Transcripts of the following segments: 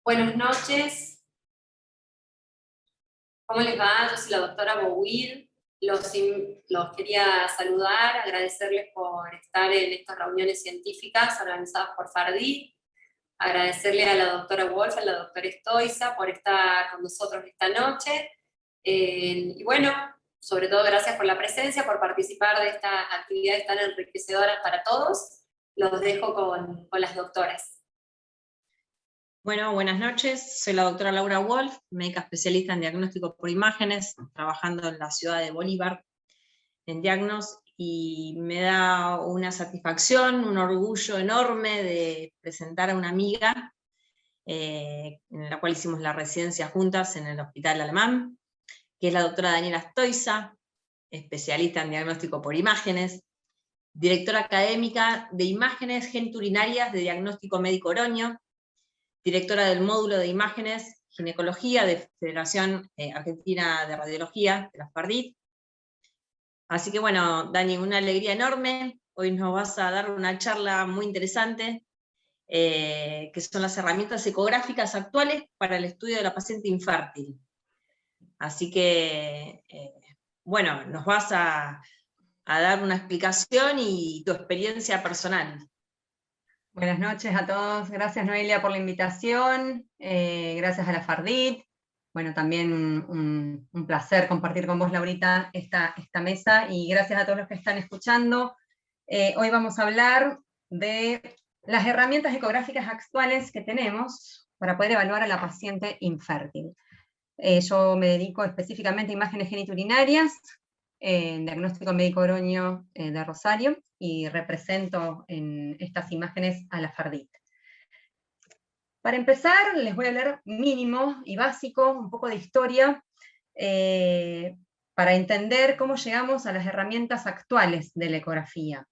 Buenas noches, ¿cómo les va? Yo soy la doctora Bouil. Los quería saludar, agradecerles por estar en estas reuniones científicas organizadas por Fardit, agradecerle a la doctora Wolf, a la doctora Estoiza por estar con nosotros esta noche. Y bueno, sobre todo gracias por la presencia, por participar de estas actividades tan enriquecedoras para todos. Los dejo con las doctoras. Bueno, buenas noches. Soy la doctora Laura Wolf, médica especialista en diagnóstico por imágenes, trabajando en la ciudad de Bolívar en Diagnos, y me da una satisfacción, un orgullo enorme de presentar a una amiga en la cual hicimos la residencia juntas en el Hospital Alemán, que es la doctora Daniela Estoiza, especialista en diagnóstico por imágenes, directora académica de imágenes geniturinarias de diagnóstico médico Oroño, directora del módulo de imágenes ginecología de Federación Argentina de Radiología, de la Fardit. Así que bueno, Dani, una alegría enorme. Hoy nos vas a dar una charla muy interesante, que son las herramientas ecográficas actuales para el estudio de la paciente infértil. Así que, bueno, nos vas a dar una explicación y tu experiencia personal. Buenas noches a todos, gracias Noelia por la invitación, gracias a la Fardit. Bueno, también un placer compartir con vos, Laurita, esta mesa, y gracias a todos los que están escuchando. Hoy vamos a hablar de las herramientas ecográficas actuales que tenemos para poder evaluar a la paciente infértil. Yo me dedico específicamente a imágenes geniturinarias, en diagnóstico médico Oroño de Rosario, y represento en estas imágenes a la Fardit. Para empezar, les voy a hablar mínimo y básico, un poco de historia, para entender cómo llegamos a las herramientas actuales de la ecografía.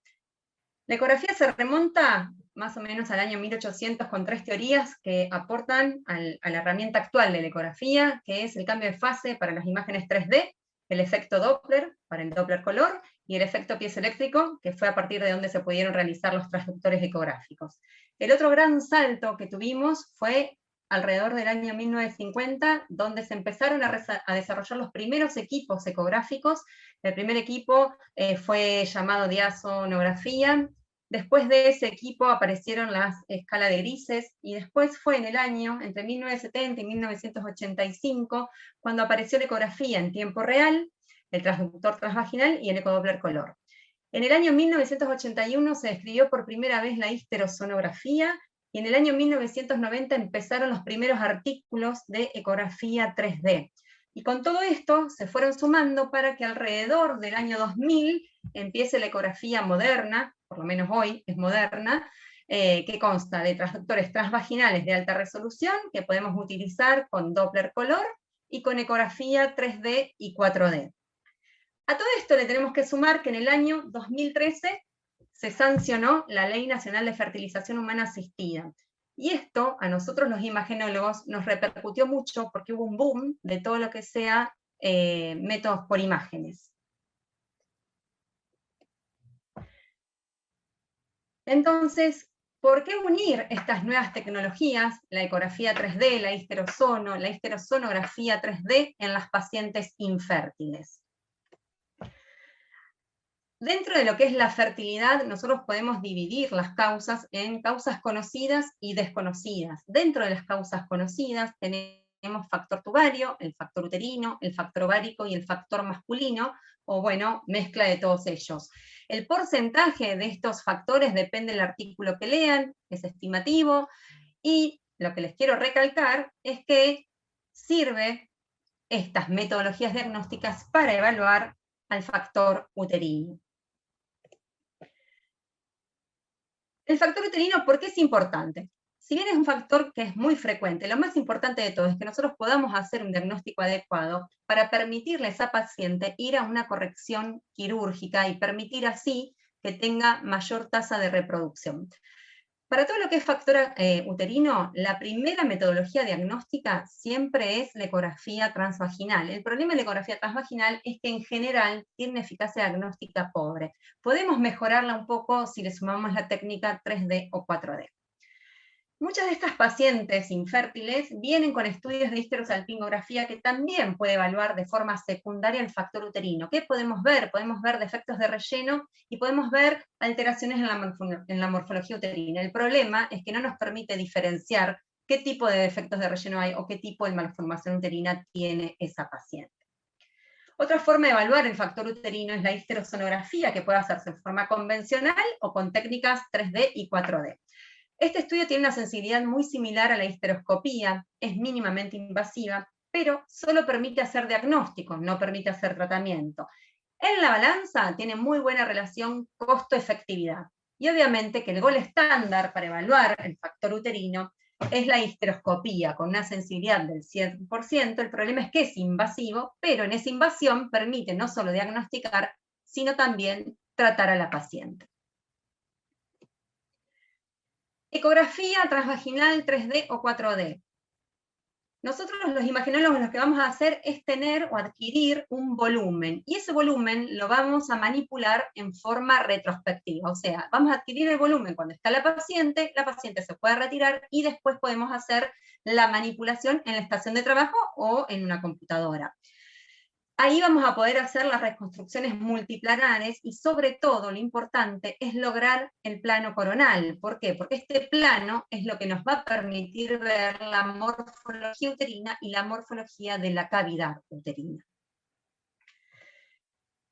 La ecografía se remonta más o menos al año 1800 con 3 teorías que aportan a la herramienta actual de la ecografía, que es el cambio de fase para las imágenes 3D, el efecto Doppler para el Doppler color, y el efecto piezoeléctrico, que fue a partir de donde se pudieron realizar los transductores ecográficos. El otro gran salto que tuvimos fue alrededor del año 1950, donde se empezaron a desarrollar los primeros equipos ecográficos. El primer equipo fue llamado diazonografía. Después de ese equipo aparecieron las escalas de grises, y después fue en el año, entre 1970 y 1985, cuando apareció la ecografía en tiempo real, el transductor transvaginal y el ecodoppler color. En el año 1981 se describió por primera vez la histerosonografía, y en el año 1990 empezaron los primeros artículos de ecografía 3D. Y con todo esto se fueron sumando para que alrededor del año 2000 empiece la ecografía moderna, por lo menos hoy es moderna, que consta de transductores transvaginales de alta resolución que podemos utilizar con Doppler color y con ecografía 3D y 4D. A todo esto le tenemos que sumar que en el año 2013 se sancionó la Ley Nacional de Fertilización Humana Asistida. Y esto, a nosotros los imagenólogos, nos repercutió mucho porque hubo un boom de todo lo que sea métodos por imágenes. Entonces, ¿por qué unir estas nuevas tecnologías, la ecografía 3D, la histerosonografía 3D, en las pacientes infértiles? Dentro de lo que es la fertilidad, nosotros podemos dividir las causas en causas conocidas y desconocidas. Dentro de las causas conocidas tenemos factor tubario, el factor uterino, el factor ovárico y el factor masculino, o bueno, mezcla de todos ellos. El porcentaje de estos factores depende del artículo que lean, es estimativo, y lo que les quiero recalcar es que sirve estas metodologías diagnósticas para evaluar al factor uterino. El factor uterino, ¿por qué es importante? Si bien es un factor que es muy frecuente, lo más importante de todo es que nosotros podamos hacer un diagnóstico adecuado para permitirle a esa paciente ir a una corrección quirúrgica y permitir así que tenga mayor tasa de reproducción. Para todo lo que es factor uterino, la primera metodología diagnóstica siempre es la ecografía transvaginal. El problema de la ecografía transvaginal es que en general tiene una eficacia diagnóstica pobre. Podemos mejorarla un poco si le sumamos la técnica 3D o 4D. Muchas de estas pacientes infértiles vienen con estudios de histerosalpingografía que también puede evaluar de forma secundaria el factor uterino. ¿Qué podemos ver? Podemos ver defectos de relleno y podemos ver alteraciones en la morfología uterina. El problema es que no nos permite diferenciar qué tipo de defectos de relleno hay o qué tipo de malformación uterina tiene esa paciente. Otra forma de evaluar el factor uterino es la histerosonografía, que puede hacerse en forma convencional o con técnicas 3D y 4D. Este estudio tiene una sensibilidad muy similar a la histeroscopía, es mínimamente invasiva, pero solo permite hacer diagnóstico, no permite hacer tratamiento. En la balanza tiene muy buena relación costo-efectividad. Y obviamente que el gol estándar para evaluar el factor uterino es la histeroscopía, con una sensibilidad del 100%. El problema es que es invasivo, pero en esa invasión permite no solo diagnosticar, sino también tratar a la paciente. Ecografía transvaginal 3D o 4D. Nosotros los imaginólogos lo que vamos a hacer es tener o adquirir un volumen, y ese volumen lo vamos a manipular en forma retrospectiva, o sea, vamos a adquirir el volumen cuando está la paciente se puede retirar y después podemos hacer la manipulación en la estación de trabajo o en una computadora. Ahí vamos a poder hacer las reconstrucciones multiplanares y sobre todo lo importante es lograr el plano coronal. ¿Por qué? Porque este plano es lo que nos va a permitir ver la morfología uterina y la morfología de la cavidad uterina.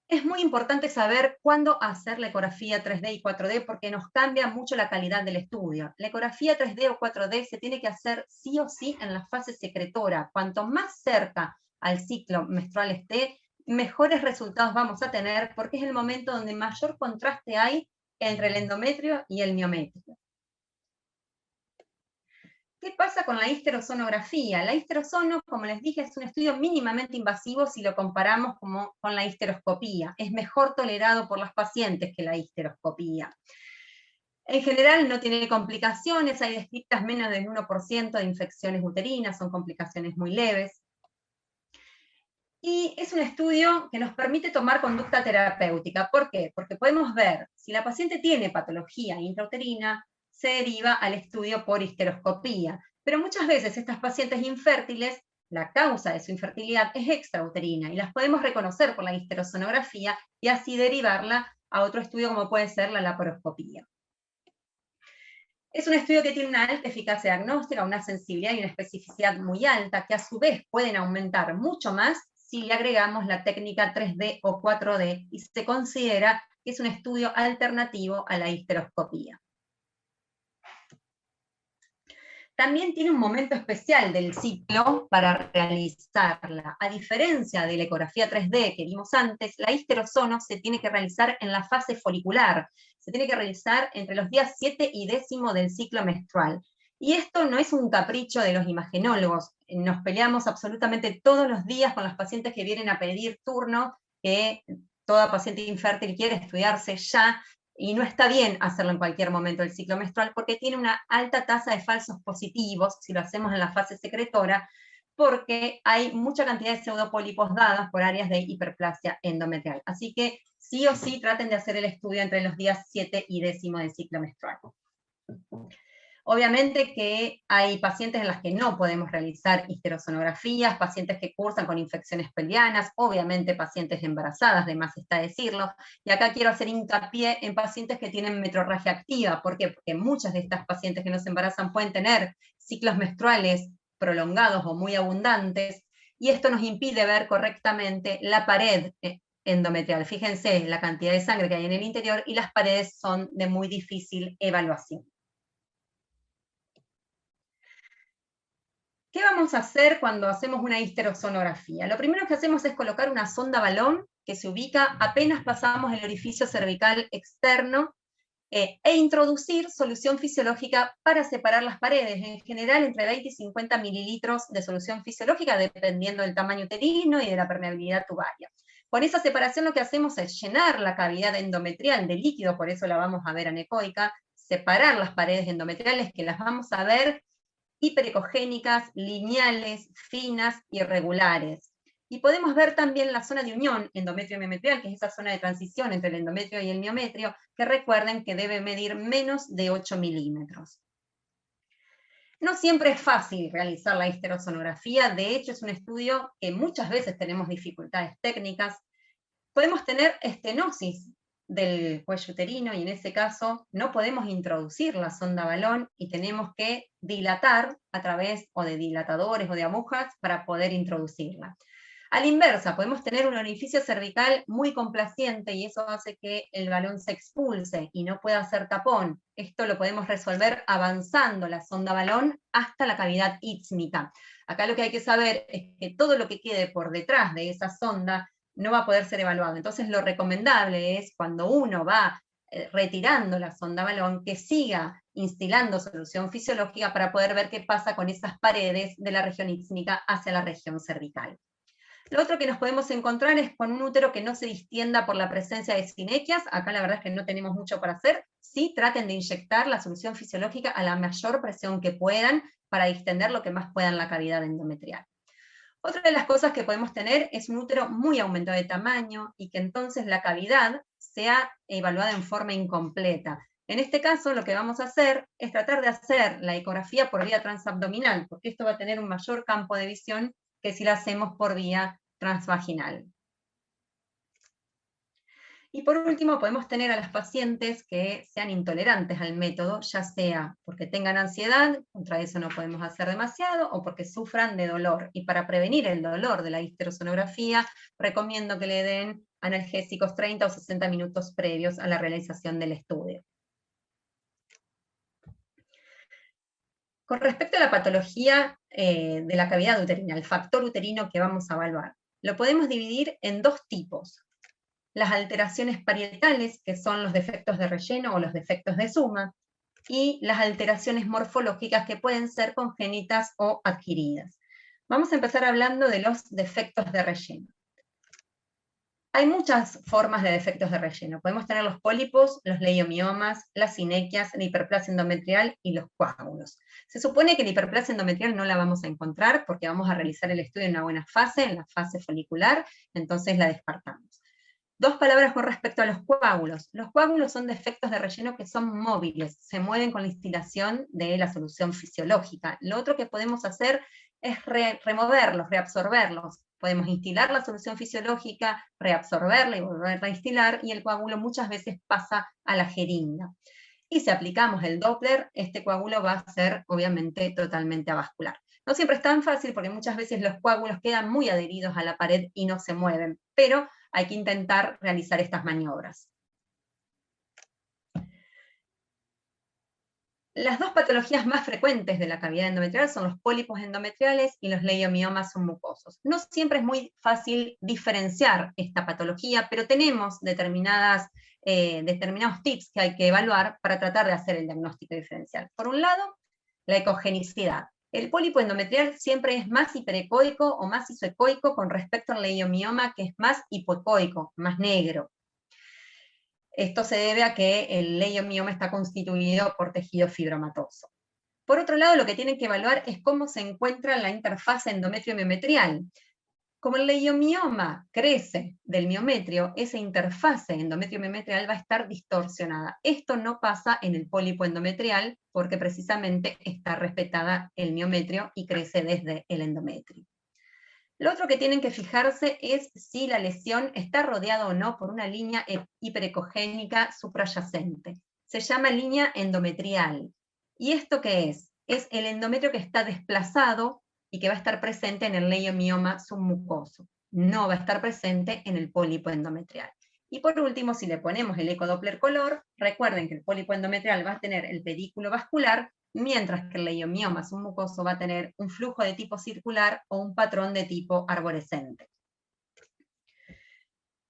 Es muy importante saber cuándo hacer la ecografía 3D y 4D porque nos cambia mucho la calidad del estudio. La ecografía 3D o 4D se tiene que hacer sí o sí en la fase secretora. Cuanto más cerca al ciclo menstrual esté, mejores resultados vamos a tener porque es el momento donde mayor contraste hay entre el endometrio y el miometrio. ¿Qué pasa con la histerosonografía? La histerosono, como les dije, es un estudio mínimamente invasivo si lo comparamos con la histeroscopía. Es mejor tolerado por las pacientes que la histeroscopía. En general no tiene complicaciones, hay descritas menos del 1% de infecciones uterinas, son complicaciones muy leves. Y es un estudio que nos permite tomar conducta terapéutica. ¿Por qué? Porque podemos ver si la paciente tiene patología intrauterina, se deriva al estudio por histeroscopía. Pero muchas veces estas pacientes infértiles, la causa de su infertilidad es extrauterina y las podemos reconocer por la histerosonografía y así derivarla a otro estudio como puede ser la laparoscopía. Es un estudio que tiene una alta eficacia diagnóstica, una sensibilidad y una especificidad muy alta, que a su vez pueden aumentar mucho más si le agregamos la técnica 3D o 4D y se considera que es un estudio alternativo a la histeroscopía. También tiene un momento especial del ciclo para realizarla. A diferencia de la ecografía 3D que vimos antes, la histerosono se tiene que realizar en la fase folicular. Se tiene que realizar entre los días 7 y 10 del ciclo menstrual. Y esto no es un capricho de los imagenólogos. Nos peleamos absolutamente todos los días con las pacientes que vienen a pedir turno, que toda paciente infértil quiere estudiarse ya, y no está bien hacerlo en cualquier momento del ciclo menstrual porque tiene una alta tasa de falsos positivos si lo hacemos en la fase secretora, porque hay mucha cantidad de pseudopólipos dadas por áreas de hiperplasia endometrial. Así que sí o sí traten de hacer el estudio entre los días 7 y 10 del ciclo menstrual. Obviamente que hay pacientes en las que no podemos realizar histerosonografías, pacientes que cursan con infecciones pelvianas, obviamente pacientes embarazadas, de más está decirlo, y acá quiero hacer hincapié en pacientes que tienen metrorragia activa. ¿Por qué? Porque muchas de estas pacientes que no se embarazan pueden tener ciclos menstruales prolongados o muy abundantes, y esto nos impide ver correctamente la pared endometrial. Fíjense la cantidad de sangre que hay en el interior y las paredes son de muy difícil evaluación. ¿Qué vamos a hacer cuando hacemos una histerosonografía? Lo primero que hacemos es colocar una sonda balón que se ubica apenas pasamos el orificio cervical externo e introducir solución fisiológica para separar las paredes, en general entre 20 y 50 mililitros de solución fisiológica, dependiendo del tamaño uterino y de la permeabilidad tubaria. Con esa separación lo que hacemos es llenar la cavidad endometrial de líquido, por eso la vamos a ver anecoica, separar las paredes endometriales que las vamos a ver hiperecogénicas, lineales, finas y irregulares. Y podemos ver también la zona de unión endometrio-miometrial, que es esa zona de transición entre el endometrio y el miometrio, que recuerden que debe medir menos de 8 milímetros. No siempre es fácil realizar la histerosonografía, de hecho es un estudio que muchas veces tenemos dificultades técnicas. Podemos tener estenosis del cuello uterino y en ese caso no podemos introducir la sonda balón y tenemos que dilatar a través o de dilatadores o de agujas para poder introducirla. A la inversa, podemos tener un orificio cervical muy complaciente y eso hace que el balón se expulse y no pueda hacer tapón. Esto lo podemos resolver avanzando la sonda balón hasta la cavidad ísmica. Acá lo que hay que saber es que todo lo que quede por detrás de esa sonda no va a poder ser evaluado. Entonces lo recomendable es cuando uno va retirando la sonda balón, que siga instilando solución fisiológica para poder ver qué pasa con esas paredes de la región ísmica hacia la región cervical. Lo otro que nos podemos encontrar es con un útero que no se distienda por la presencia de sinequias. Acá la verdad es que no tenemos mucho para hacer. Sí, traten de inyectar la solución fisiológica a la mayor presión que puedan para distender lo que más puedan la cavidad endometrial. Otra de las cosas que podemos tener es un útero muy aumentado de tamaño y que entonces la cavidad sea evaluada en forma incompleta. En este caso lo que vamos a hacer es tratar de hacer la ecografía por vía transabdominal, porque esto va a tener un mayor campo de visión que si la hacemos por vía transvaginal. Y por último, podemos tener a las pacientes que sean intolerantes al método, ya sea porque tengan ansiedad, contra eso no podemos hacer demasiado, o porque sufran de dolor. Y para prevenir el dolor de la histerosonografía, recomiendo que le den analgésicos 30 o 60 minutos previos a la realización del estudio. Con respecto a la patología de la cavidad uterina, el factor uterino que vamos a evaluar, lo podemos dividir en dos tipos. Las alteraciones parietales, que son los defectos de relleno o los defectos de suma, y las alteraciones morfológicas que pueden ser congénitas o adquiridas. Vamos a empezar hablando de los defectos de relleno. Hay muchas formas de defectos de relleno. Podemos tener los pólipos, los leiomiomas, las sinequias, la hiperplasia endometrial y los coágulos. Se supone que la hiperplasia endometrial no la vamos a encontrar porque vamos a realizar el estudio en una buena fase, en la fase folicular, entonces la descartamos. Dos palabras con respecto a los coágulos. Los coágulos son defectos de relleno que son móviles, se mueven con la instilación de la solución fisiológica. Lo otro que podemos hacer es removerlos, reabsorberlos. Podemos instilar la solución fisiológica, reabsorberla y volverla a instilar, y el coágulo muchas veces pasa a la jeringa. Y si aplicamos el Doppler, este coágulo va a ser obviamente totalmente avascular. No siempre es tan fácil porque muchas veces los coágulos quedan muy adheridos a la pared y no se mueven, pero hay que intentar realizar estas maniobras. Las dos patologías más frecuentes de la cavidad endometrial son los pólipos endometriales y los leiomiomas submucosos. No siempre es muy fácil diferenciar esta patología, pero tenemos determinados tips que hay que evaluar para tratar de hacer el diagnóstico diferencial. Por un lado, la ecogenicidad. El pólipo endometrial siempre es más hiperecoico o más isoecoico con respecto al leiomioma, que es más hipoecoico, más negro. Esto se debe a que el leiomioma está constituido por tejido fibromatoso. Por otro lado, lo que tienen que evaluar es cómo se encuentra la interfase endometrio-miometrial. Como el leiomioma crece del miometrio, esa interfase endometrio-miometrial va a estar distorsionada. Esto no pasa en el pólipo endometrial porque precisamente está respetada el miometrio y crece desde el endometrio. Lo otro que tienen que fijarse es si la lesión está rodeada o no por una línea hiperecogénica suprayacente. Se llama línea endometrial. ¿Y esto qué es? Es el endometrio que está desplazado y que va a estar presente en el leiomioma submucoso. No va a estar presente en el pólipo endometrial. Y por último, si le ponemos el ecodoppler color, recuerden que el pólipo endometrial va a tener el pedículo vascular, mientras que el leiomioma submucoso va a tener un flujo de tipo circular o un patrón de tipo arborescente.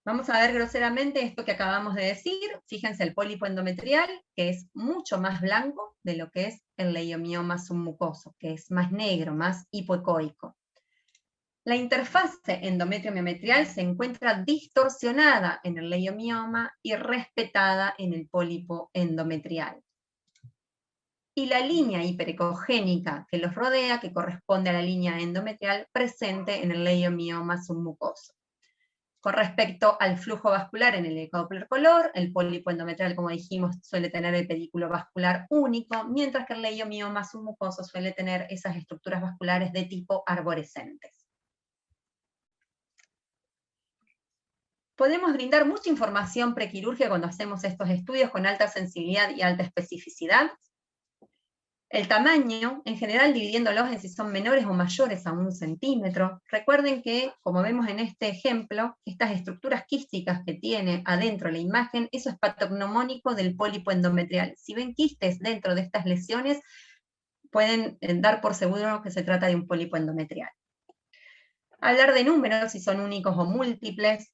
Vamos a ver groseramente esto que acabamos de decir. Fíjense el pólipo endometrial, que es mucho más blanco de lo que es el leiomioma submucoso, que es más negro, más hipoecoico. La interfase endometrio-miometrial se encuentra distorsionada en el leiomioma y respetada en el pólipo endometrial. Y la línea hiperecogénica que los rodea, que corresponde a la línea endometrial presente en el leiomioma submucoso. Con respecto al flujo vascular en el Doppler color, el pólipo endometrial, como dijimos, suele tener el pedículo vascular único, mientras que el leiomioma submucoso suele tener esas estructuras vasculares de tipo arborescentes. Podemos brindar mucha información prequirúrgica cuando hacemos estos estudios con alta sensibilidad y alta especificidad. El tamaño, en general dividiéndolos en si son menores o mayores a 1 centímetro. Recuerden que, como vemos en este ejemplo, estas estructuras quísticas que tiene adentro la imagen, eso es patognomónico del pólipo endometrial. Si ven quistes dentro de estas lesiones, pueden dar por seguro que se trata de un pólipo endometrial. Hablar de números, si son únicos o múltiples.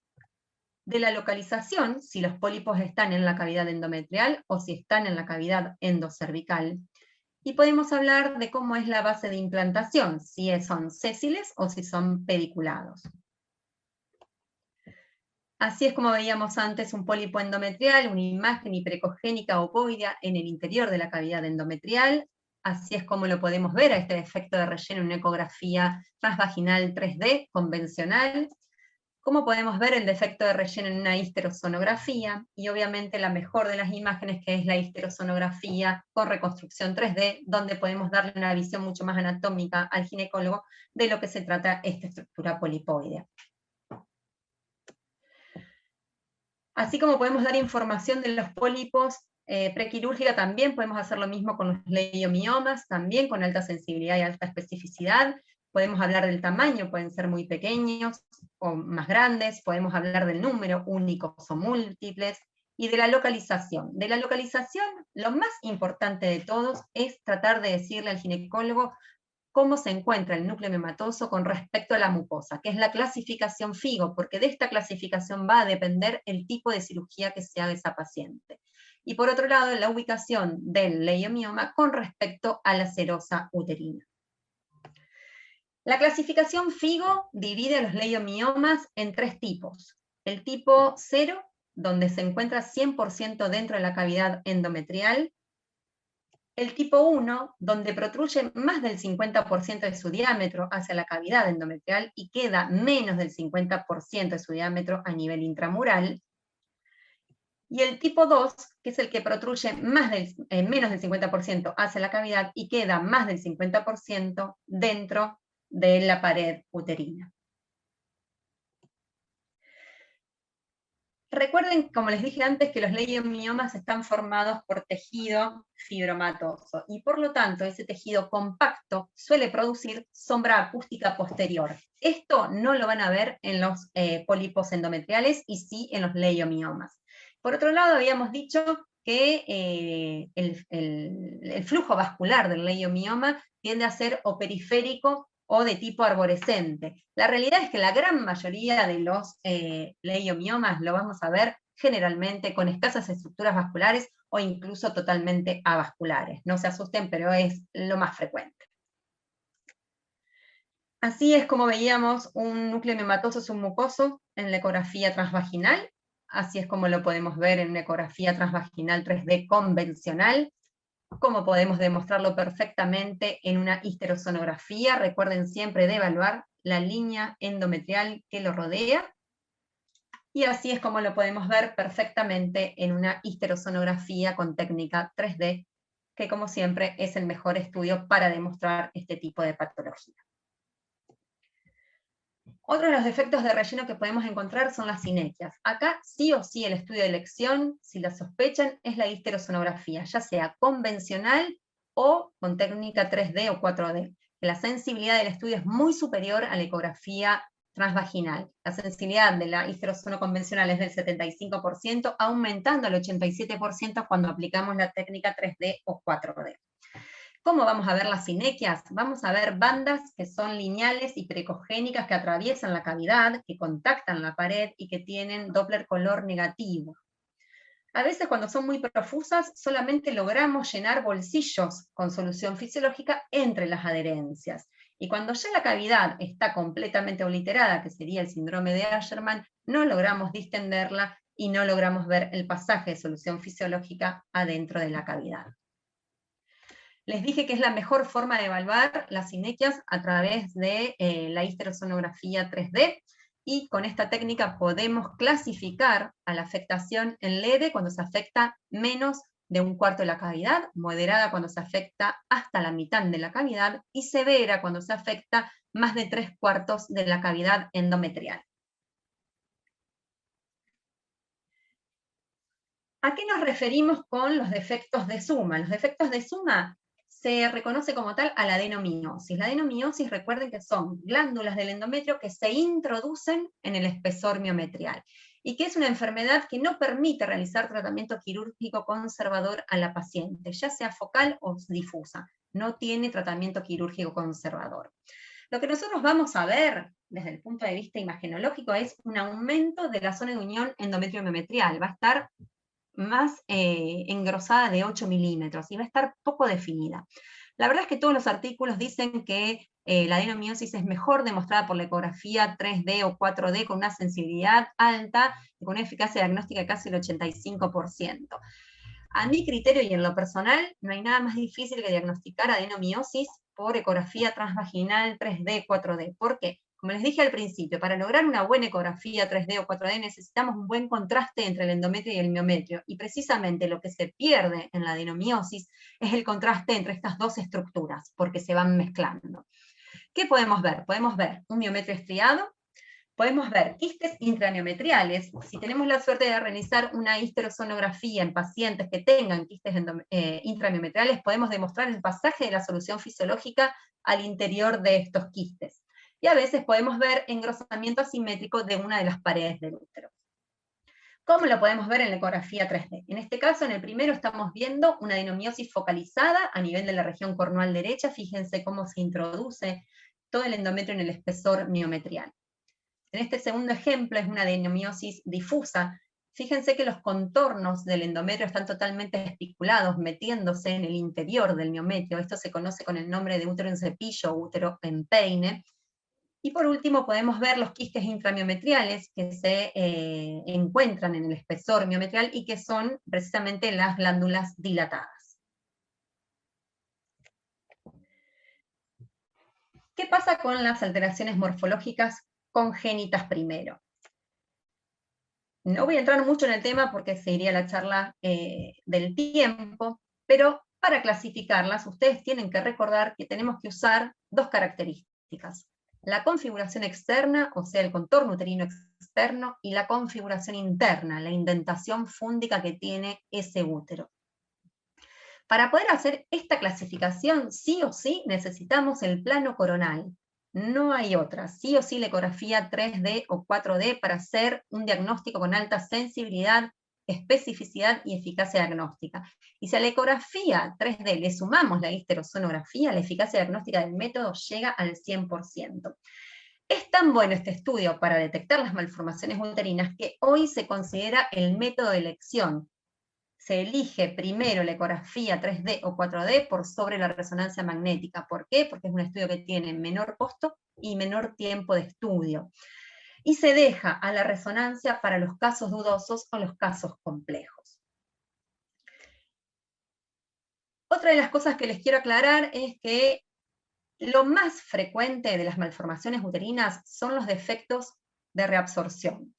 De la localización, si los pólipos están en la cavidad endometrial o si están en la cavidad endocervical. Y podemos hablar de cómo es la base de implantación, si son sésiles o si son pediculados. Así es como veíamos antes un pólipo endometrial, una imagen hiperecogénica ovoidea en el interior de la cavidad endometrial. Así es como lo podemos ver a este defecto de relleno en una ecografía transvaginal 3D convencional. Como podemos ver el defecto de relleno en una histerosonografía, y obviamente la mejor de las imágenes, que es la histerosonografía con reconstrucción 3D, donde podemos darle una visión mucho más anatómica al ginecólogo de lo que se trata esta estructura polipoidea. Así como podemos dar información de los pólipos prequirúrgica, también podemos hacer lo mismo con los leiomiomas, también con alta sensibilidad y alta especificidad. Podemos hablar del tamaño, pueden ser muy pequeños o más grandes, podemos hablar del número, únicos o múltiples, y de la localización. De la localización, lo más importante de todos es tratar de decirle al ginecólogo cómo se encuentra el núcleo miomatoso con respecto a la mucosa, que es la clasificación FIGO, porque de esta clasificación va a depender el tipo de cirugía que se haga esa paciente. Y por otro lado, la ubicación del leiomioma con respecto a la serosa uterina. La clasificación FIGO divide a los leiomiomas en 3 tipos. El tipo 0, donde se encuentra 100% dentro de la cavidad endometrial. El tipo 1, donde protruye más del 50% de su diámetro hacia la cavidad endometrial y queda menos del 50% de su diámetro a nivel intramural. Y el tipo 2, que es el que protruye menos del 50% hacia la cavidad y queda más del 50% dentro de la pared uterina. Recuerden, como les dije antes, que los leiomiomas están formados por tejido fibromatoso, y por lo tanto ese tejido compacto suele producir sombra acústica posterior. Esto no lo van a ver en los pólipos endometriales y sí en los leiomiomas. Por otro lado, habíamos dicho que el flujo vascular del leiomioma tiende a ser o periférico o de tipo arborescente. La realidad es que la gran mayoría de los leiomiomas lo vamos a ver generalmente con escasas estructuras vasculares o incluso totalmente avasculares. No se asusten, pero es lo más frecuente. Así es como veíamos un núcleo miomatoso submucoso en la ecografía transvaginal. Así es como lo podemos ver en una ecografía transvaginal 3D convencional. Como podemos demostrarlo perfectamente en una histerosonografía. Recuerden siempre de evaluar la línea endometrial que lo rodea. Y así es como lo podemos ver perfectamente en una histerosonografía con técnica 3D, que como siempre es el mejor estudio para demostrar este tipo de patología. Otro de los defectos de relleno que podemos encontrar son las sinequias. Acá sí o sí el estudio de elección, si la sospechan, es la histerosonografía, ya sea convencional o con técnica 3D o 4D. La sensibilidad del estudio es muy superior a la ecografía transvaginal. La sensibilidad de la histerosono convencional es del 75%, aumentando al 87% cuando aplicamos la técnica 3D o 4D. ¿Cómo vamos a ver las sinequias? Vamos a ver bandas que son lineales y precogénicas que atraviesan la cavidad, que contactan la pared y que tienen Doppler color negativo. A veces cuando son muy profusas solamente logramos llenar bolsillos con solución fisiológica entre las adherencias. Y cuando ya la cavidad está completamente obliterada, que sería el síndrome de Asherman, no logramos distenderla y no logramos ver el pasaje de solución fisiológica adentro de la cavidad. Les dije que es la mejor forma de evaluar las sinequias a través de la histerosonografía 3D, y con esta técnica podemos clasificar a la afectación en leve cuando se afecta menos de un cuarto de la cavidad, moderada cuando se afecta hasta la mitad de la cavidad, y severa cuando se afecta más de 3/4 de la cavidad endometrial. ¿A qué nos referimos con los defectos de suma? Los defectos de suma se reconoce como tal a la adenomiosis. La adenomiosis, recuerden que son glándulas del endometrio que se introducen en el espesor miometrial, y que es una enfermedad que no permite realizar tratamiento quirúrgico conservador a la paciente, ya sea focal o difusa. No tiene tratamiento quirúrgico conservador. Lo que nosotros vamos a ver desde el punto de vista imagenológico es un aumento de la zona de unión endometrio-miometrial. Va a estar más engrosada de 8 milímetros y va a estar poco definida. La verdad es que todos los artículos dicen que la adenomiosis es mejor demostrada por la ecografía 3D o 4D con una sensibilidad alta y con una eficacia diagnóstica de casi el 85%. A mi criterio y en lo personal, no hay nada más difícil que diagnosticar adenomiosis por ecografía transvaginal 3D, 4D. ¿Por qué? Como les dije al principio, para lograr una buena ecografía 3D o 4D necesitamos un buen contraste entre el endometrio y el miometrio, y precisamente lo que se pierde en la adenomiosis es el contraste entre estas dos estructuras, porque se van mezclando. ¿Qué podemos ver? Podemos ver un miometrio estriado, podemos ver quistes intramiometriales. Si tenemos la suerte de realizar una histerosonografía en pacientes que tengan quistes intramiometriales, podemos demostrar el pasaje de la solución fisiológica al interior de estos quistes. Y a veces podemos ver engrosamiento asimétrico de una de las paredes del útero. ¿Cómo lo podemos ver en la ecografía 3D? En este caso, en el primero estamos viendo una adenomiosis focalizada a nivel de la región cornual derecha. Fíjense cómo se introduce todo el endometrio en el espesor miometrial. En este segundo ejemplo es una adenomiosis difusa. Fíjense que los contornos del endometrio están totalmente espiculados, metiéndose en el interior del miometrio. Esto se conoce con el nombre de útero en cepillo o útero en peine. Y por último podemos ver los quistes intramiometriales que se encuentran en el espesor miometrial y que son precisamente las glándulas dilatadas. ¿Qué pasa con las alteraciones morfológicas congénitas primero? No voy a entrar mucho en el tema porque se iría la charla del tiempo, pero para clasificarlas ustedes tienen que recordar que tenemos que usar dos características: la configuración externa, o sea, el contorno uterino externo, y la configuración interna, la indentación fúndica que tiene ese útero. Para poder hacer esta clasificación, sí o sí necesitamos el plano coronal. No hay otra, sí o sí la ecografía 3D o 4D para hacer un diagnóstico con alta sensibilidad, especificidad y eficacia diagnóstica. Y si a la ecografía 3D le sumamos la histerosonografía, la eficacia diagnóstica del método llega al 100%. Es tan bueno este estudio para detectar las malformaciones uterinas que hoy se considera el método de elección. Se elige primero la ecografía 3D o 4D por sobre la resonancia magnética. ¿Por qué? Porque es un estudio que tiene menor costo y menor tiempo de estudio. Y se deja a la resonancia para los casos dudosos o los casos complejos. Otra de las cosas que les quiero aclarar es que lo más frecuente de las malformaciones uterinas son los defectos de reabsorción.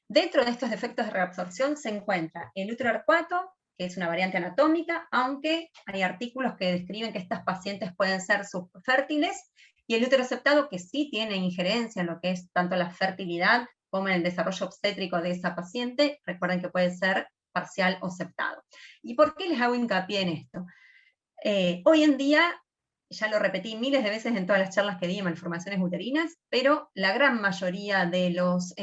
Dentro de estos defectos de reabsorción se encuentra el útero arcuato, que es una variante anatómica, aunque hay artículos que describen que estas pacientes pueden ser subfértiles, y el útero septado, que sí tiene injerencia en lo que es tanto la fertilidad como en el desarrollo obstétrico de esa paciente. Recuerden que puede ser parcial o septado. ¿Y por qué les hago hincapié en esto? Hoy en día, ya lo repetí miles de veces en todas las charlas que di en malformaciones uterinas, pero la gran mayoría de los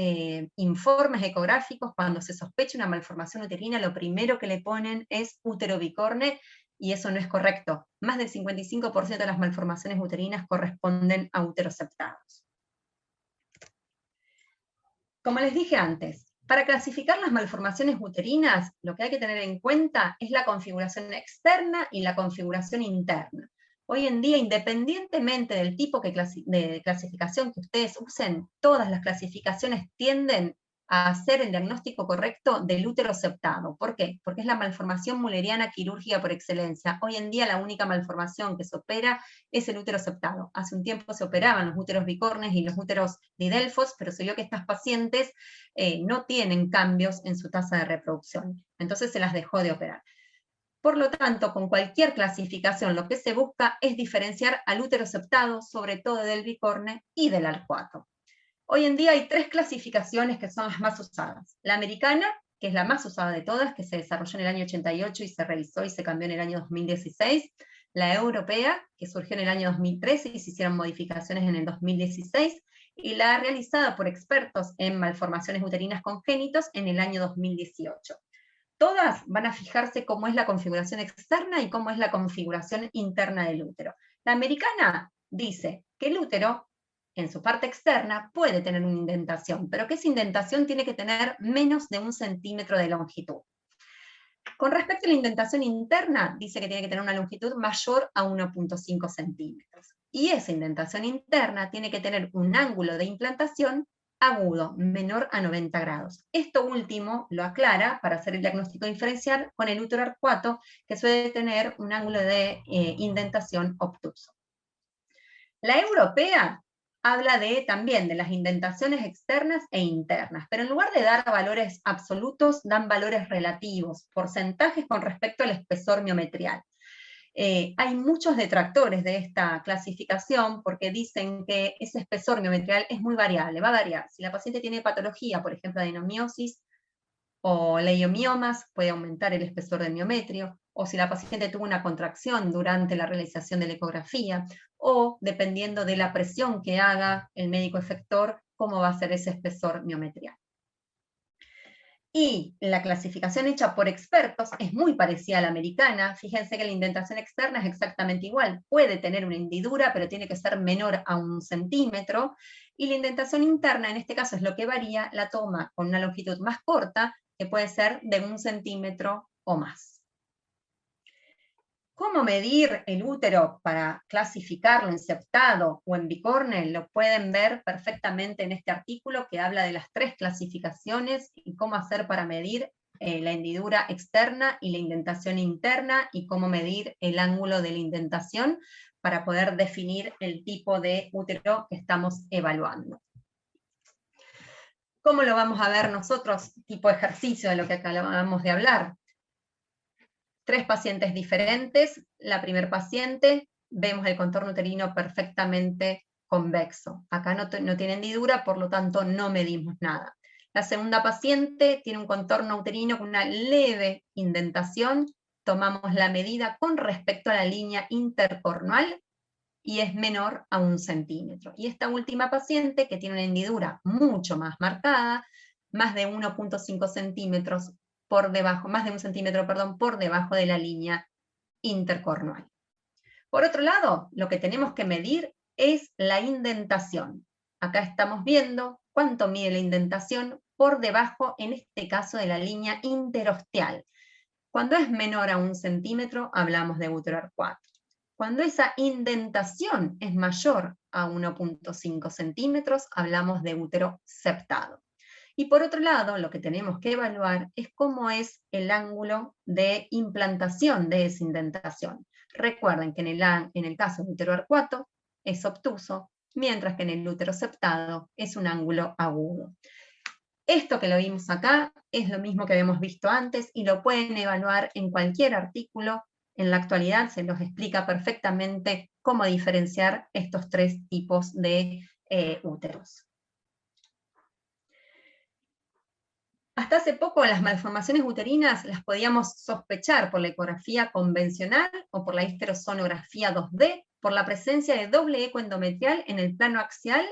informes ecográficos, cuando se sospecha una malformación uterina, lo primero que le ponen es útero bicorne, y eso no es correcto. Más del 55% de las malformaciones uterinas corresponden a úteros septados. Como les dije antes, para clasificar las malformaciones uterinas, lo que hay que tener en cuenta es la configuración externa y la configuración interna. Hoy en día, independientemente del tipo de clasificación que ustedes usen, todas las clasificaciones tienden a hacer el diagnóstico correcto del útero septado. ¿Por qué? Porque es la malformación mulleriana quirúrgica por excelencia. Hoy en día la única malformación que se opera es el útero septado. Hace un tiempo se operaban los úteros bicornes y los úteros didelfos, pero se vio que estas pacientes no tienen cambios en su tasa de reproducción. Entonces se las dejó de operar. Por lo tanto, con cualquier clasificación lo que se busca es diferenciar al útero septado, sobre todo del bicorne y del arcuato. Hoy en día hay 3 clasificaciones que son las más usadas. La americana, que es la más usada de todas, que se desarrolló en el año 88 y se revisó y se cambió en el año 2016. La europea, que surgió en el año 2013 y se hicieron modificaciones en el 2016. Y la realizada por expertos en malformaciones uterinas congénitos en el año 2018. Todas van a fijarse cómo es la configuración externa y cómo es la configuración interna del útero. La americana dice que el útero, en su parte externa, puede tener una indentación, pero que esa indentación tiene que tener menos de 1 centímetro de longitud. Con respecto a la indentación interna, dice que tiene que tener una longitud mayor a 1,5 centímetros. Y esa indentación interna tiene que tener un ángulo de implantación agudo, menor a 90 grados. Esto último lo aclara para hacer el diagnóstico diferencial con el útero arcuato, que suele tener un ángulo de indentación obtuso. La europea habla también de las indentaciones externas e internas, pero en lugar de dar valores absolutos, dan valores relativos, porcentajes con respecto al espesor miometrial. Hay muchos detractores de esta clasificación porque dicen que ese espesor miometrial es muy variable, va a variar. Si la paciente tiene patología, por ejemplo, adenomiosis o leiomiomas, puede aumentar el espesor del miometrio, o si la paciente tuvo una contracción durante la realización de la ecografía, o dependiendo de la presión que haga el médico efector, cómo va a ser ese espesor miometrial. Y la clasificación hecha por expertos es muy parecida a la americana. Fíjense que la indentación externa es exactamente igual. Puede tener una hendidura, pero tiene que ser menor a 1 centímetro. Y la indentación interna, en este caso es lo que varía, la toma con una longitud más corta, que puede ser de 1 centímetro o más. ¿Cómo medir el útero para clasificarlo en septado o en bicorne? Lo pueden ver perfectamente en este artículo que habla de las 3 clasificaciones y cómo hacer para medir la hendidura externa y la indentación interna y cómo medir el ángulo de la indentación para poder definir el tipo de útero que estamos evaluando. ¿Cómo lo vamos a ver nosotros? Tipo de ejercicio de lo que acabamos de hablar. 3 pacientes diferentes. La primer paciente, vemos el contorno uterino perfectamente convexo. Acá no tiene hendidura, por lo tanto no medimos nada. La segunda paciente tiene un contorno uterino con una leve indentación. Tomamos la medida con respecto a la línea intercornual y es menor a 1 centímetro. Y esta última paciente, que tiene una hendidura mucho más marcada, más de 1,5 centímetros por debajo, más de 1 centímetro, perdón, por debajo de la línea intercornual. Por otro lado, lo que tenemos que medir es la indentación. Acá estamos viendo cuánto mide la indentación por debajo, en este caso, de la línea interostial. Cuando es menor a 1 centímetro, hablamos de útero arcuato. Cuando esa indentación es mayor a 1,5 centímetros, hablamos de útero septado. Y por otro lado, lo que tenemos que evaluar es cómo es el ángulo de implantación de esa indentación. Recuerden que en el caso del útero arcuato es obtuso, mientras que en el útero septado es un ángulo agudo. Esto que lo vimos acá es lo mismo que habíamos visto antes y lo pueden evaluar en cualquier artículo. En la actualidad se nos explica perfectamente cómo diferenciar estos 3 tipos de úteros. Hasta hace poco las malformaciones uterinas las podíamos sospechar por la ecografía convencional o por la histerosonografía 2D, por la presencia de doble eco endometrial en el plano axial,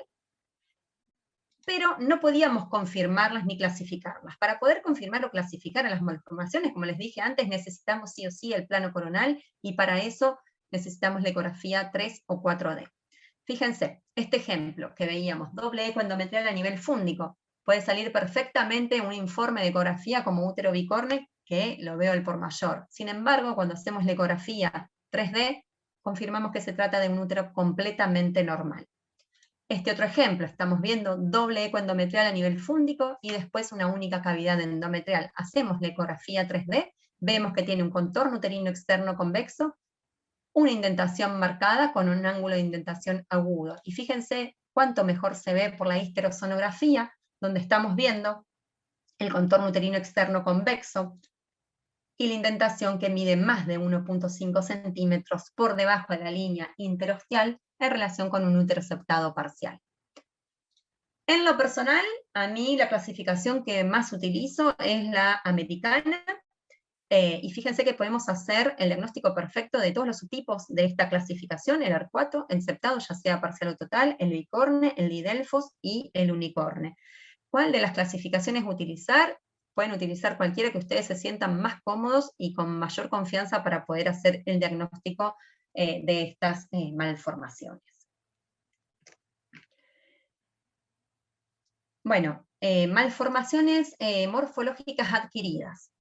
pero no podíamos confirmarlas ni clasificarlas. Para poder confirmar o clasificar a las malformaciones, como les dije antes, necesitamos sí o sí el plano coronal, y para eso necesitamos la ecografía 3 o 4D. Fíjense, este ejemplo que veíamos, doble eco endometrial a nivel fúndico, puede salir perfectamente un informe de ecografía como útero bicorne, que lo veo al por mayor. Sin embargo, cuando hacemos la ecografía 3D, confirmamos que se trata de un útero completamente normal. Este otro ejemplo, estamos viendo doble eco endometrial a nivel fúndico y después una única cavidad endometrial. Hacemos la ecografía 3D, vemos que tiene un contorno uterino externo convexo, una indentación marcada con un ángulo de indentación agudo. Y fíjense cuánto mejor se ve por la histerosonografía, donde estamos viendo el contorno uterino externo convexo y la indentación que mide más de 1.5 centímetros por debajo de la línea interostial en relación con un útero septado parcial. En lo personal, a mí la clasificación que más utilizo es la americana, y fíjense que podemos hacer el diagnóstico perfecto de todos los subtipos de esta clasificación, el arcuato, el septado, ya sea parcial o total, el bicorne, el didelfos y el unicorne. ¿Cuál de las clasificaciones utilizar? Pueden utilizar cualquiera que ustedes se sientan más cómodos y con mayor confianza para poder hacer el diagnóstico de estas malformaciones. Bueno, malformaciones morfológicas adquiridas.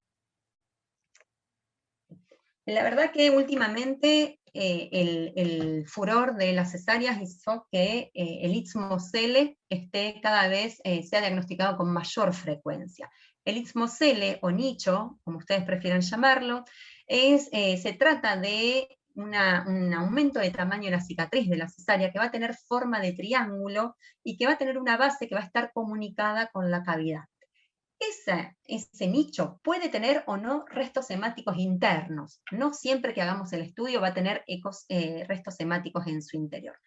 La verdad que últimamente el furor de las cesáreas hizo que el istmo-cele cada vez sea diagnosticado con mayor frecuencia. El istmo-cele, o nicho, como ustedes prefieran llamarlo, se trata de un aumento de tamaño de la cicatriz de la cesárea que va a tener forma de triángulo y que va a tener una base que va a estar comunicada con la cavidad. Ese nicho puede tener o no restos hemáticos internos. No siempre que hagamos el estudio va a tener restos hemáticos en su interior.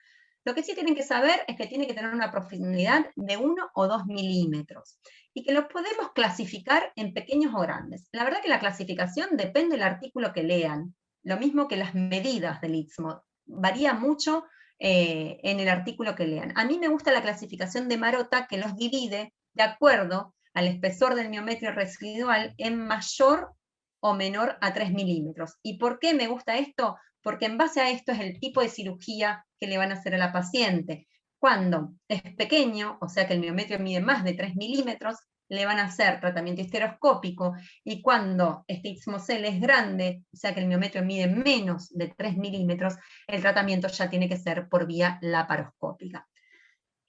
Lo que sí tienen que saber es que tiene que tener una profundidad de 1 o 2 milímetros y que lo podemos clasificar en pequeños o grandes. La verdad que la clasificación depende del artículo que lean, lo mismo que las medidas del istmo. Varía mucho en el artículo que lean. A mí me gusta la clasificación de Marotta, que los divide de acuerdo al espesor del miometrio residual en mayor o menor a 3 milímetros. ¿Y por qué me gusta esto? Porque en base a esto es el tipo de cirugía que le van a hacer a la paciente. Cuando es pequeño, o sea que el miometrio mide más de 3 milímetros, le van a hacer tratamiento histeroscópico, y cuando este istmo-cele es grande, o sea que el miometrio mide menos de 3 milímetros, el tratamiento ya tiene que ser por vía laparoscópica.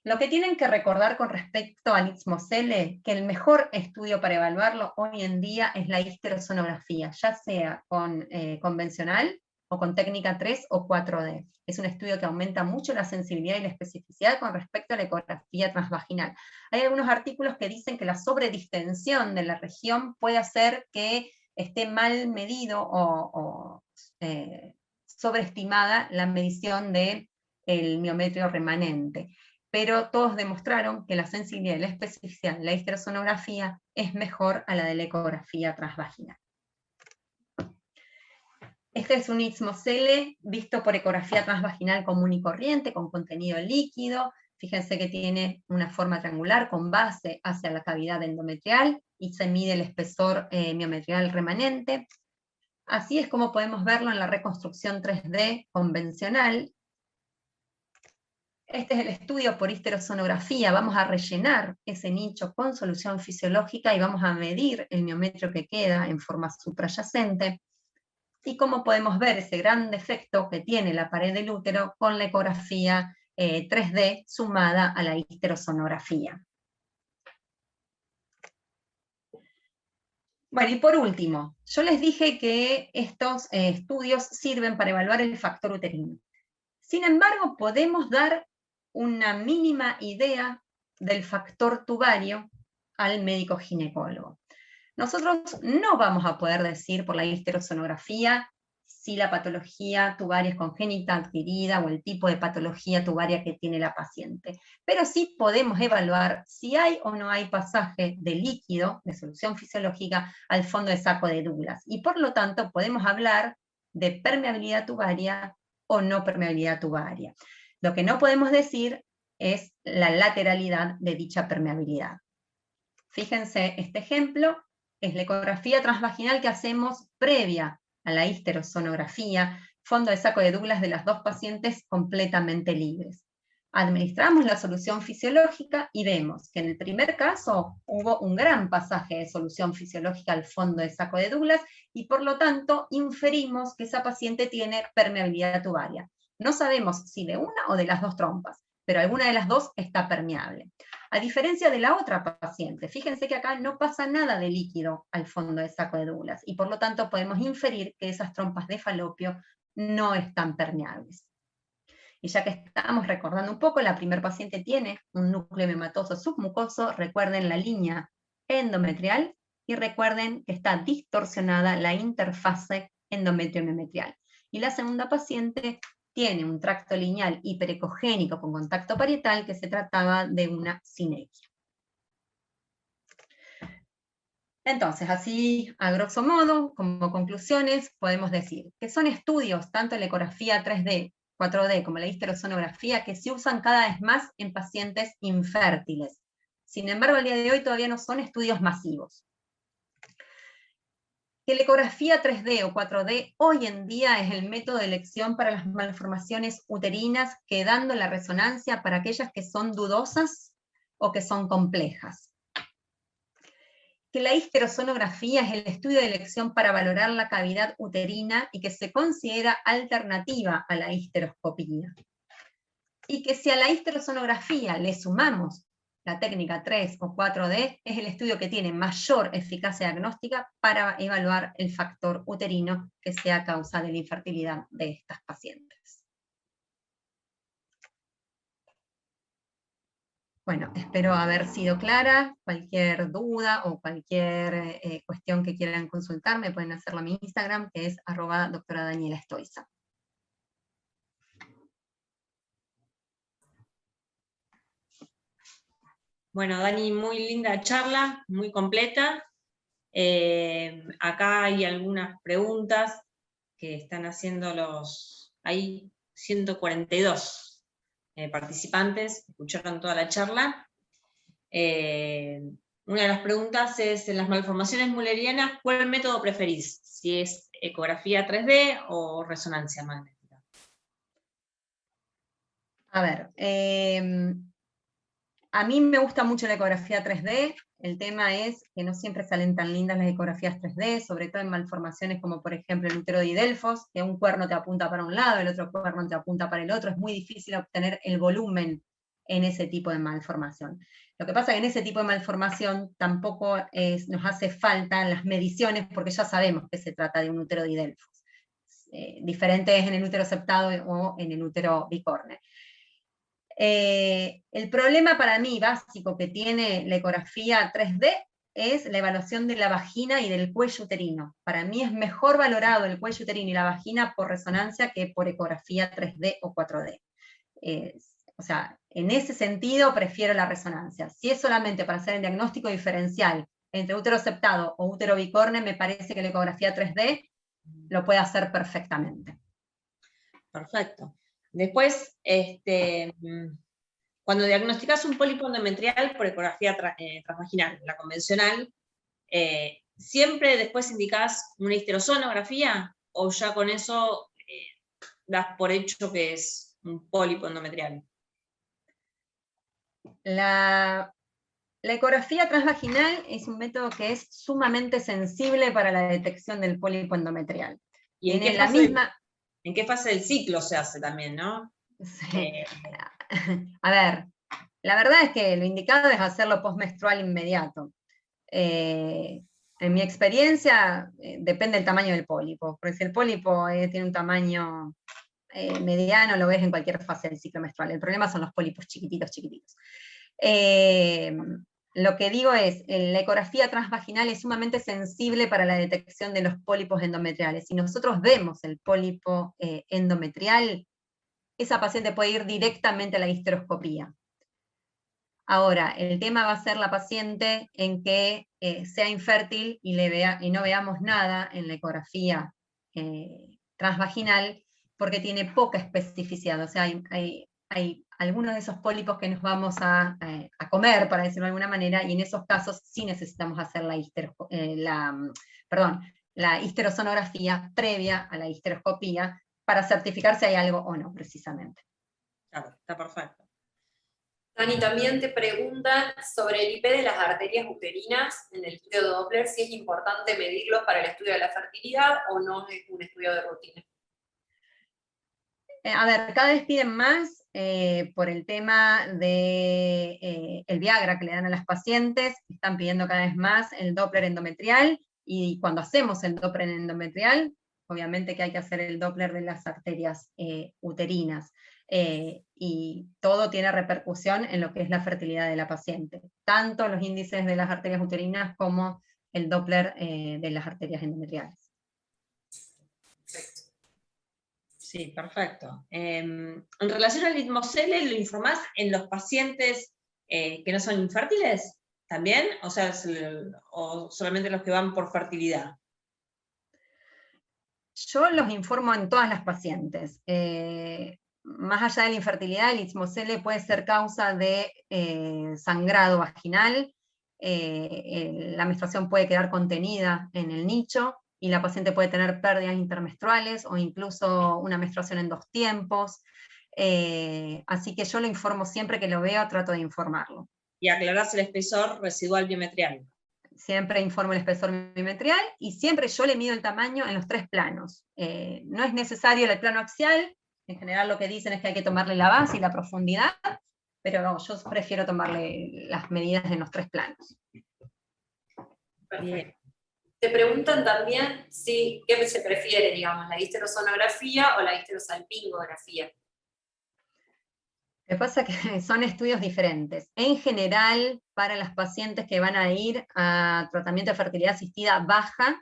Lo que tienen que recordar con respecto al istmo-cele, que el mejor estudio para evaluarlo hoy en día es la histerosonografía, ya sea con convencional o con técnica 3 o 4D. Es un estudio que aumenta mucho la sensibilidad y la especificidad con respecto a la ecografía transvaginal. Hay algunos artículos que dicen que la sobredistensión de la región puede hacer que esté mal medido o sobreestimada la medición del miometrio remanente, pero todos demostraron que la sensibilidad y la especificidad de la histerosonografía es mejor a la de la ecografía transvaginal. Este es un istmo-cele visto por ecografía transvaginal común y corriente, con contenido líquido. Fíjense que tiene una forma triangular con base hacia la cavidad endometrial y se mide el espesor miometrial remanente. Así es como podemos verlo en la reconstrucción 3D convencional. Este es el estudio por histerosonografía. Vamos a rellenar ese nicho con solución fisiológica y vamos a medir el miometrio que queda en forma suprayacente. Y cómo podemos ver ese gran defecto que tiene la pared del útero con la ecografía 3D sumada a la histerosonografía. Bueno, y por último, yo les dije que estos estudios sirven para evaluar el factor uterino. Sin embargo, podemos dar una mínima idea del factor tubario al médico ginecólogo. Nosotros no vamos a poder decir por la histerosonografía si la patología tubaria es congénita, adquirida, o el tipo de patología tubaria que tiene la paciente. Pero sí podemos evaluar si hay o no hay pasaje de líquido, de solución fisiológica, al fondo de saco de Douglas. Y por lo tanto podemos hablar de permeabilidad tubaria o no permeabilidad tubaria. Lo que no podemos decir es la lateralidad de dicha permeabilidad. Fíjense, este ejemplo es la ecografía transvaginal que hacemos previa a la histerosonografía, fondo de saco de Douglas de las dos pacientes completamente libres. Administramos la solución fisiológica y vemos que en el primer caso hubo un gran pasaje de solución fisiológica al fondo de saco de Douglas y por lo tanto inferimos que esa paciente tiene permeabilidad tubaria. No sabemos si de una o de las dos trompas, pero alguna de las dos está permeable. A diferencia de la otra paciente, fíjense que acá no pasa nada de líquido al fondo del saco de Douglas, y por lo tanto podemos inferir que esas trompas de falopio no están permeables. Y ya que estamos recordando un poco, la primera paciente tiene un núcleo hematoso submucoso, recuerden la línea endometrial, y recuerden que está distorsionada la interfase endometrio-memetrial. Y la segunda paciente tiene un tracto lineal hiperecogénico con contacto parietal, que se trataba de una sinequia. Entonces, así a grosso modo, como conclusiones, podemos decir que son estudios, tanto la ecografía 3D, 4D, como la histerosonografía, que se usan cada vez más en pacientes infértiles. Sin embargo, al día de hoy todavía no son estudios masivos. Que la ecografía 3D o 4D hoy en día es el método de elección para las malformaciones uterinas, quedando la resonancia para aquellas que son dudosas o que son complejas. Que la histerosonografía es el estudio de elección para valorar la cavidad uterina y que se considera alternativa a la histeroscopía. Y que si a la histerosonografía le sumamos la técnica 3 o 4D, es el estudio que tiene mayor eficacia diagnóstica para evaluar el factor uterino que sea causa de la infertilidad de estas pacientes. Bueno, espero haber sido clara. Cualquier duda o cualquier cuestión que quieran consultarme, pueden hacerlo a mi Instagram, que es @doctora_Daniela_Stoiza. Bueno, Dani, muy linda charla, muy completa. Acá hay algunas preguntas que están haciendo hay 142 participantes, escucharon toda la charla. Una de las preguntas es, en las malformaciones mullerianas, ¿cuál método preferís? Si es ecografía 3D o resonancia magnética. A ver, a mí me gusta mucho la ecografía 3D, el tema es que no siempre salen tan lindas las ecografías 3D, sobre todo en malformaciones como por ejemplo el útero de Delfos, que un cuerno te apunta para un lado, el otro cuerno te apunta para el otro, es muy difícil obtener el volumen en ese tipo de malformación. Lo que pasa es que en ese tipo de malformación tampoco nos hace falta las mediciones, porque ya sabemos que se trata de un útero de Delfos. Diferente es en el útero septado o en el útero bicorne. El problema para mí básico que tiene la ecografía 3D es la evaluación de la vagina y del cuello uterino. Para mí es mejor valorado el cuello uterino y la vagina por resonancia que por ecografía 3D o 4D. O sea, en ese sentido prefiero la resonancia. Si es solamente para hacer el diagnóstico diferencial entre útero septado o útero bicorne, me parece que la ecografía 3D lo puede hacer perfectamente. Perfecto. Después, cuando diagnosticas un pólipo endometrial por ecografía transvaginal, la convencional, ¿siempre después indicás una histerosonografía o ya con eso das por hecho que es un pólipo endometrial? La ecografía transvaginal es un método que es sumamente sensible para la detección del pólipo endometrial. ¿Y en qué fase del ciclo se hace también, no? Sí. A ver, la verdad es que lo indicado es hacerlo postmenstrual inmediato. En mi experiencia, depende del tamaño del pólipo, porque si el pólipo tiene un tamaño mediano, lo ves en cualquier fase del ciclo menstrual. El problema son los pólipos chiquititos. Lo que digo es, la ecografía transvaginal es sumamente sensible para la detección de los pólipos endometriales. Si nosotros vemos el pólipo endometrial, esa paciente puede ir directamente a la histeroscopía. Ahora, el tema va a ser la paciente en que sea infértil y no veamos nada en la ecografía transvaginal, porque tiene poca especificidad. O sea, hay algunos de esos pólipos que nos vamos a comer, para decirlo de alguna manera, y en esos casos sí necesitamos hacer la histerosonografía previa a la histeroscopía para certificar si hay algo o no, precisamente. Claro, está perfecto. Dani, también te preguntan sobre el IP de las arterias uterinas en el estudio de Doppler, si es importante medirlo para el estudio de la fertilidad o no es un estudio de rutina. A ver, cada vez piden más por el tema de el Viagra que le dan a las pacientes, están pidiendo cada vez más el Doppler endometrial, y cuando hacemos el Doppler endometrial, obviamente que hay que hacer el Doppler de las arterias uterinas, y todo tiene repercusión en lo que es la fertilidad de la paciente, tanto los índices de las arterias uterinas como el Doppler de las arterias endometriales. Sí, perfecto. En relación al Litmosele, ¿lo informás en los pacientes que no son infértiles también? O sea, o solamente los que van por fertilidad. Yo los informo en todas las pacientes. Más allá de la infertilidad, el Litmosele puede ser causa de sangrado vaginal, la menstruación puede quedar contenida en el nicho, y la paciente puede tener pérdidas intermenstruales o incluso una menstruación en 2 tiempos. Así que yo lo informo siempre que lo veo, trato de informarlo. Y aclarás el espesor residual biometrial. Siempre informo el espesor biometrial y siempre yo le mido el tamaño en los 3 planos. No es necesario el plano axial, en general lo que dicen es que hay que tomarle la base y la profundidad, pero no, yo prefiero tomarle las medidas en los 3 planos. Perfecto. Te preguntan también qué se prefiere, digamos, la histerosonografía o la histerosalpingografía. Lo que pasa es que son estudios diferentes. En general, para las pacientes que van a ir a tratamiento de fertilidad asistida baja,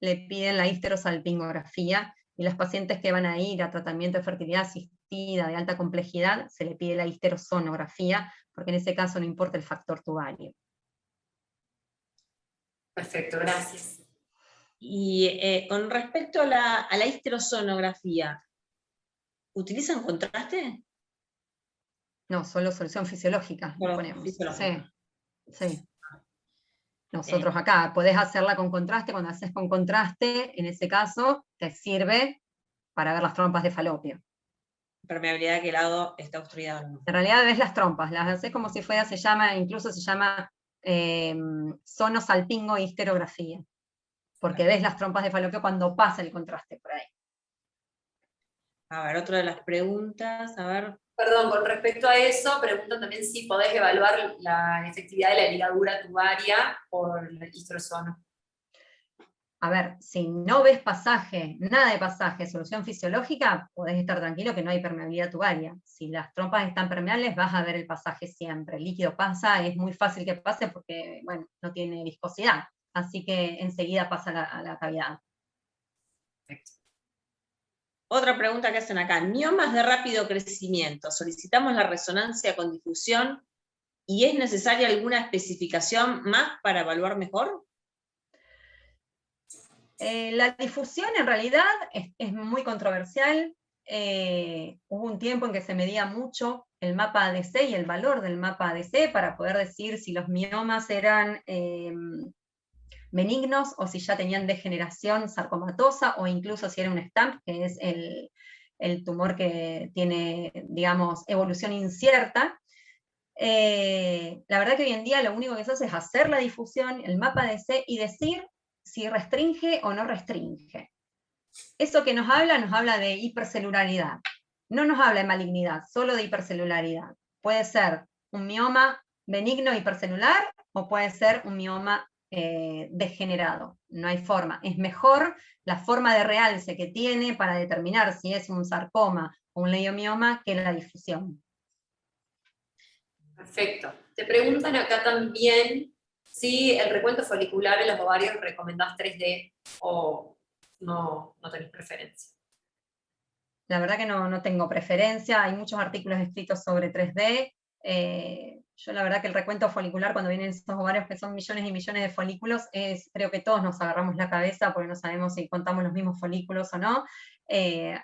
le piden la histerosalpingografía, y las pacientes que van a ir a tratamiento de fertilidad asistida de alta complejidad, se le pide la histerosonografía, porque en ese caso no importa el factor tubario. Perfecto, gracias. Y con respecto a la histerosonografía, ¿utilizan contraste? No, solo solución fisiológica Solo ponemos. fisiológica. Sí. Nosotros acá podés hacerla con contraste. Cuando haces con contraste, en ese caso, te sirve para ver las trompas de falopio. Permeabilidad de qué lado está obstruida o no. En realidad ves las trompas, las haces como si fuera, incluso se llama sonosalpingohisterografía, porque ves las trompas de falopio cuando pasa el contraste por ahí. A ver, otra de las preguntas, a ver. Perdón, con respecto a eso, preguntan también si podés evaluar la efectividad de la ligadura tubaria por el histerosono. A ver, si no ves pasaje, nada de pasaje, solución fisiológica, podés estar tranquilo que no hay permeabilidad tubaria. Si las trompas están permeables, vas a ver el pasaje siempre. El líquido pasa, es muy fácil que pase porque, bueno, no tiene viscosidad. Así que enseguida pasa a la cavidad. Perfecto. Otra pregunta que hacen acá. Miomas de rápido crecimiento. Solicitamos la resonancia con difusión y ¿es necesaria alguna especificación más para evaluar mejor? La difusión en realidad es muy controversial. Hubo un tiempo en que se medía mucho el mapa ADC y el valor del mapa ADC para poder decir si los miomas eran benignos o si ya tenían degeneración sarcomatosa, o incluso si era un STAMP, que es el tumor que tiene, digamos, evolución incierta. La verdad que hoy en día lo único que se hace es hacer la difusión, el mapa ADC, y decir si restringe o no restringe. Eso que nos habla de hipercelularidad. No nos habla de malignidad, solo de hipercelularidad. Puede ser un mioma benigno hipercelular o puede ser un mioma degenerado. No hay forma. Es mejor la forma de realce que tiene para determinar si es un sarcoma o un leiomioma que la difusión. Perfecto. Te preguntan acá también si el recuento folicular en los ovarios recomendás 3D o no tenés preferencia. La verdad que no tengo preferencia, hay muchos artículos escritos sobre 3D. Yo la verdad que el recuento folicular, cuando vienen estos ovarios que son millones y millones de folículos, creo que todos nos agarramos la cabeza porque no sabemos si contamos los mismos folículos o no.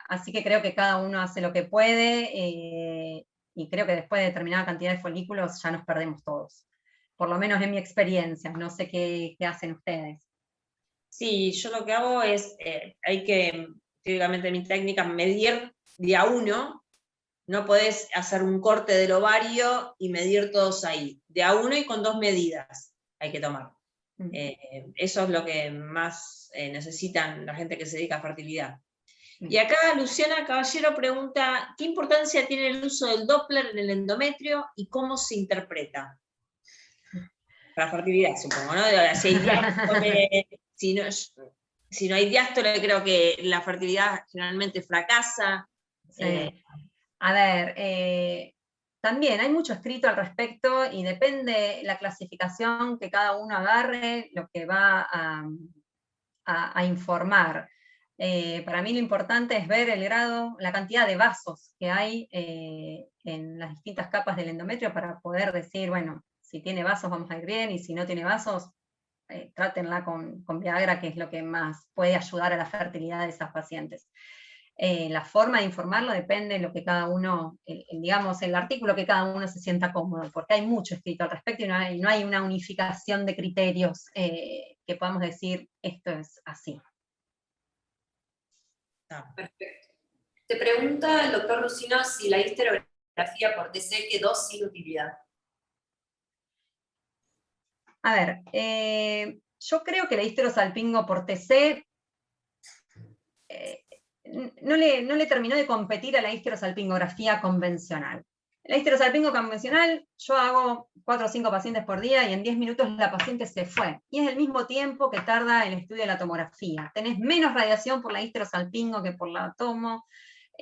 Así que creo que cada uno hace lo que puede, y creo que después de determinada cantidad de folículos ya nos perdemos todos. Por lo menos en mi experiencia, no sé qué hacen ustedes. Sí, yo lo que hago es, hay que, típicamente mi técnica, medir de a uno. No podés hacer un corte del ovario y medir todos ahí. De a uno y con 2 medidas hay que tomar. Eso es lo que más necesitan la gente que se dedica a fertilidad. Y acá Luciana Caballero pregunta, ¿qué importancia tiene el uso del Doppler en el endometrio y cómo se interpreta? Para fertilidad, supongo, ¿no? Si hay diástole, si no hay diástole, creo que la fertilidad generalmente fracasa. Sí. A ver, también hay mucho escrito al respecto y depende la clasificación que cada uno agarre, lo que va a informar. Para mí lo importante es ver el grado, la cantidad de vasos que hay en las distintas capas del endometrio para poder decir, bueno, si tiene vasos vamos a ir bien, y si no tiene vasos, trátenla con Viagra, que es lo que más puede ayudar a la fertilidad de esas pacientes. La forma de informarlo depende de lo que cada uno, digamos, el artículo que cada uno se sienta cómodo, porque hay mucho escrito al respecto y no hay una unificación de criterios que podamos decir, esto es así. Perfecto. Te pregunta el doctor Lucino si la histerografía por TC quedó sin utilidad. A ver, yo creo que la histerosalpingo por TC no le terminó de competir a la histerosalpingografía convencional. La histerosalpingo convencional, yo hago 4 o 5 pacientes por día y en 10 minutos la paciente se fue. Y es el mismo tiempo que tarda el estudio de la tomografía. Tenés menos radiación por la histerosalpingo que por la tomo.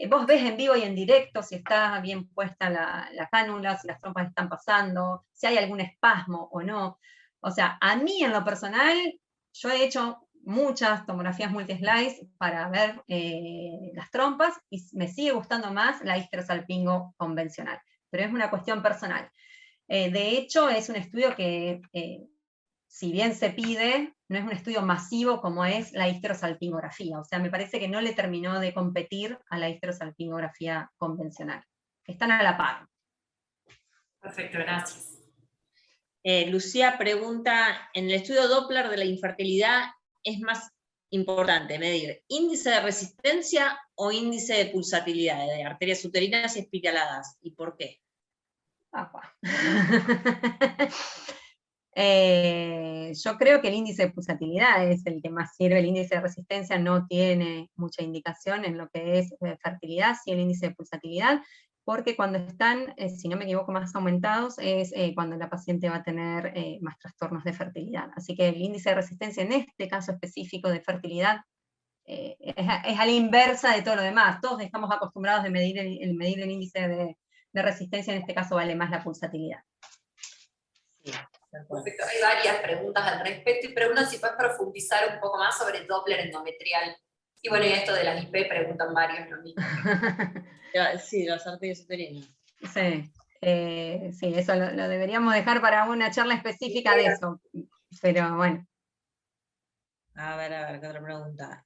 Vos ves en vivo y en directo si está bien puesta la cánula, si las trompas están pasando, si hay algún espasmo o no. O sea, a mí en lo personal, yo he hecho muchas tomografías multislice para ver las trompas y me sigue gustando más la histerosalpingo convencional, pero es una cuestión personal. De hecho, es un estudio que, si bien se pide, no es un estudio masivo como es la histerosalpingografía, o sea, me parece que no le terminó de competir a la histerosalpingografía convencional. Están a la par. Perfecto, gracias. Lucía pregunta, en el estudio Doppler de la infertilidad, ¿es más importante medir índice de resistencia o índice de pulsatilidad de arterias uterinas y espiraladas? ¿Y por qué? Yo creo que el índice de pulsatilidad es el que más sirve. El índice de resistencia no tiene mucha indicación en lo que es fertilidad, sí el índice de pulsatilidad, porque cuando están, si no me equivoco, más aumentados, es cuando la paciente va a tener más trastornos de fertilidad. Así que el índice de resistencia en este caso específico de fertilidad es a la inversa de todo lo demás. Todos estamos acostumbrados a medir el índice de resistencia, en este caso vale más la pulsatilidad. Sí, perfecto. Hay varias preguntas al respecto y preguntan si puedes profundizar un poco más sobre el Doppler endometrial. Y bueno, y esto de las IP preguntan varios lo mismo. Sí, los arterias uterinas. Sí, sí, eso lo deberíamos dejar para una charla específica de eso, pero bueno. A ver, ¿qué otra pregunta?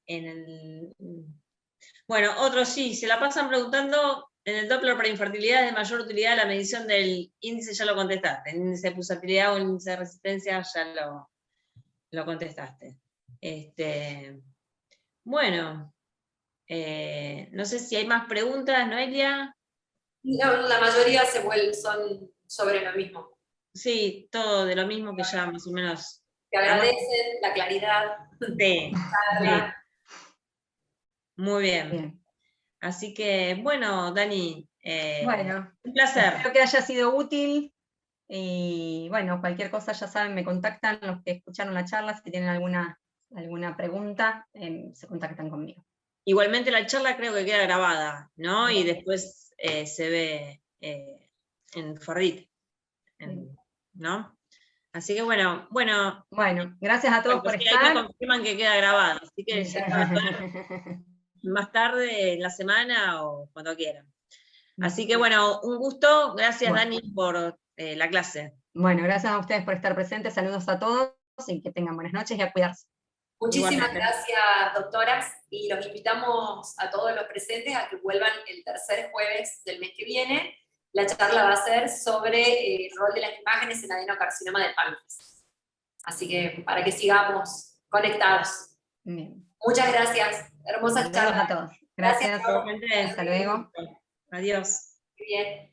Bueno, otros sí, se la pasan preguntando, en el Doppler para infertilidad es de mayor utilidad la medición del índice, ya lo contestaste, el índice de pulsatilidad o el índice de resistencia ya lo contestaste. Bueno, no sé si hay más preguntas, Noelia. No, la mayoría son sobre lo mismo. Sí, todo de lo mismo que ya más o menos. Te agradecen la claridad. Sí, sí. Muy bien. Bien. Así que, bueno, Dani, Bueno, un placer. espero que haya sido útil. Y bueno, cualquier cosa ya saben, me contactan los que escucharon la charla, si tienen alguna pregunta, se contactan conmigo. Igualmente la charla creo que queda grabada, ¿no? Y después se ve en Fardit, ¿no? Así que bueno. Bueno, gracias a todos por estar. Ahí me confirman que queda grabado, así que se va a ver más tarde en la semana o cuando quieran. Así que bueno, un gusto, gracias Dani por la clase. Bueno, gracias a ustedes por estar presentes, saludos a todos y que tengan buenas noches y a cuidarse. Muchísimas gracias, doctoras, y los invitamos a todos los presentes a que vuelvan el tercer jueves del mes que viene. La charla va a ser sobre el rol de las imágenes en adenocarcinoma del páncreas. Así que para que sigamos conectados. Bien. Muchas gracias. Hermosa charla. Saludos a todos. Gracias. Hasta luego. Adiós. Muy bien.